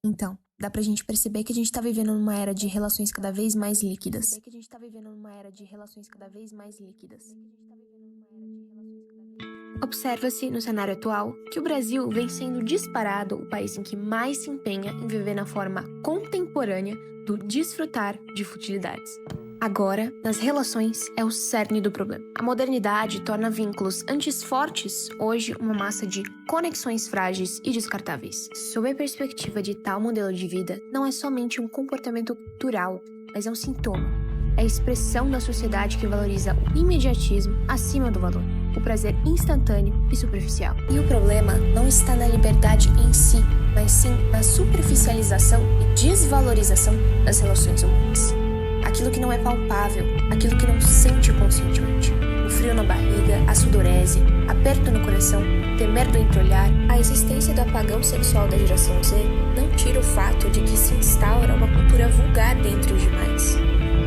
Então, dá pra gente perceber que a gente tá vivendo numa era de relações cada vez mais líquidas. Observa-se no cenário atual que o Brasil vem sendo disparado o país em que mais se empenha em viver na forma contemporânea do desfrutar de futilidades. Agora, nas relações, é o cerne do problema. A modernidade torna vínculos antes fortes, hoje uma massa de conexões frágeis e descartáveis. Sob a perspectiva de tal modelo de vida, não é somente um comportamento cultural, mas é um sintoma. É a expressão da sociedade que valoriza o imediatismo acima do valor, o prazer instantâneo e superficial. E o problema não está na liberdade em si, mas sim na superficialização e desvalorização das relações humanas. Aquilo que não é palpável, aquilo que não sente conscientemente. O frio na barriga, a sudorese, aperto no coração, temer do entreolhar. A existência do apagão sexual da geração Z não tira o fato de que se instaura uma cultura vulgar dentre os demais.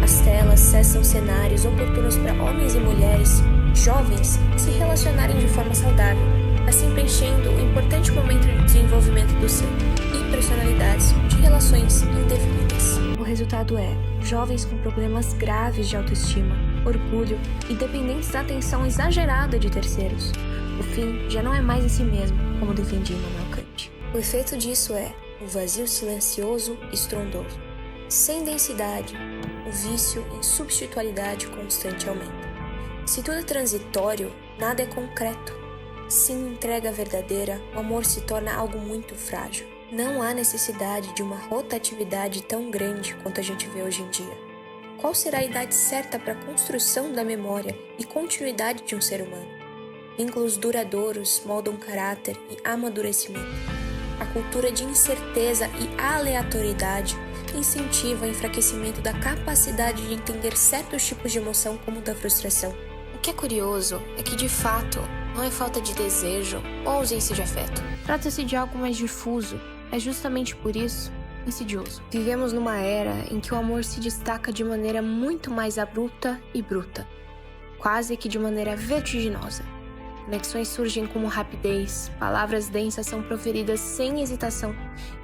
As telas cessam cenários oportunos para homens e mulheres, jovens, se relacionarem de forma saudável, assim preenchendo o importante momento de desenvolvimento do ser e personalidades de relações indefinidas. O resultado é jovens com problemas graves de autoestima, orgulho e dependentes da atenção exagerada de terceiros. O fim já não é mais em si mesmo, como defendia Immanuel Kant. O efeito disso é o vazio silencioso e estrondoso. Sem densidade, o vício em substitualidade constante aumenta. Se tudo é transitório, nada é concreto. Sem entrega verdadeira, o amor se torna algo muito frágil. Não há necessidade de uma rotatividade tão grande quanto a gente vê hoje em dia. Qual será a idade certa para a construção da memória e continuidade de um ser humano? Vínculos duradouros moldam caráter e amadurecimento. A cultura de incerteza e aleatoriedade incentiva o enfraquecimento da capacidade de entender certos tipos de emoção, como o da frustração. O que é curioso é que, de fato, não é falta de desejo ou ausência de afeto. Trata-se de algo mais difuso. É justamente por isso insidioso. Vivemos numa era em que o amor se destaca de maneira muito mais abrupta e bruta, quase que de maneira vertiginosa. Conexões surgem com rapidez, palavras densas são proferidas sem hesitação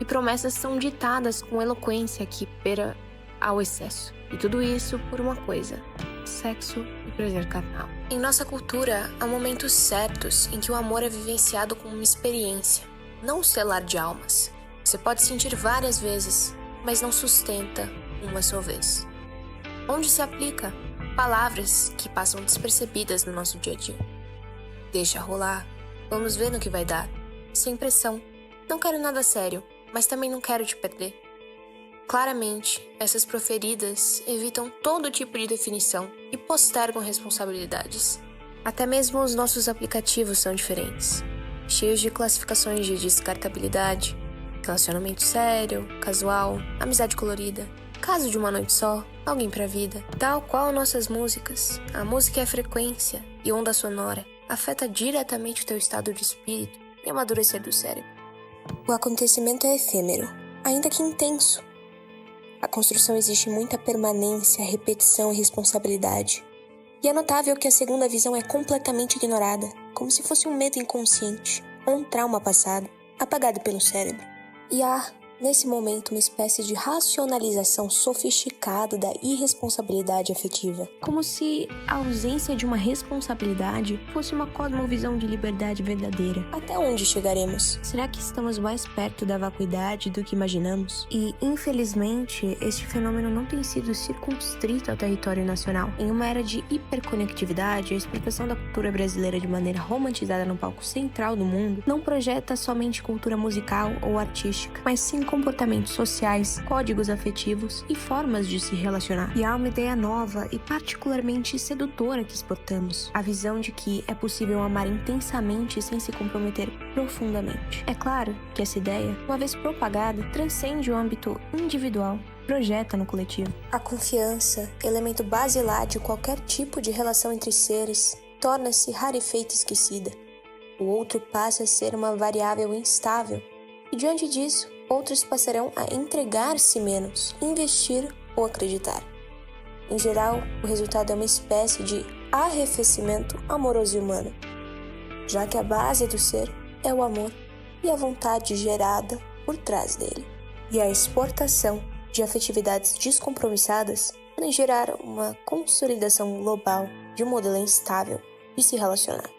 e promessas são ditadas com eloquência que beira ao excesso. E tudo isso por uma coisa: sexo e prazer carnal. Em nossa cultura, há momentos certos em que o amor é vivenciado como uma experiência, não um selar de almas. Você pode sentir várias vezes, mas não sustenta uma só vez. Onde se aplica? Palavras que passam despercebidas no nosso dia a dia. Deixa rolar, vamos ver no que vai dar. Sem pressão, não quero nada sério, mas também não quero te perder. Claramente, essas proferidas evitam todo tipo de definição e postergam responsabilidades. Até mesmo os nossos aplicativos são diferentes, cheios de classificações de descartabilidade, relacionamento sério, casual, amizade colorida, caso de uma noite só, alguém pra vida. Tal qual nossas músicas, a música é a frequência e onda sonora, afeta diretamente o teu estado de espírito e amadurecer do cérebro. O acontecimento é efêmero, ainda que intenso. A construção exige muita permanência, repetição e responsabilidade. E é notável que a segunda visão é completamente ignorada, como se fosse um medo inconsciente ou um trauma passado, apagado pelo cérebro. E há, nesse momento, uma espécie de racionalização sofisticada da irresponsabilidade afetiva. Como se a ausência de uma responsabilidade fosse uma cosmovisão de liberdade verdadeira. Até onde chegaremos? Será que estamos mais perto da vacuidade do que imaginamos? E, infelizmente, este fenômeno não tem sido circunscrito ao território nacional. Em uma era de hiperconectividade, a explicação da cultura brasileira de maneira romantizada no palco central do mundo não projeta somente cultura musical ou artística, mas sim comportamentos sociais, códigos afetivos e formas de se relacionar. E há uma ideia nova e particularmente sedutora que exportamos: a visão de que é possível amar intensamente sem se comprometer profundamente. É claro que essa ideia, uma vez propagada, transcende o âmbito individual, projeta no coletivo. A confiança, elemento basilar de qualquer tipo de relação entre seres, torna-se rarefeita e esquecida. O outro passa a ser uma variável instável, e diante disso, outros passarão a entregar-se menos, investir ou acreditar. Em geral, o resultado é uma espécie de arrefecimento amoroso e humano, já que a base do ser é o amor e a vontade gerada por trás dele. E a exportação de afetividades descompromissadas podem gerar uma consolidação global de um modelo instável de se relacionar.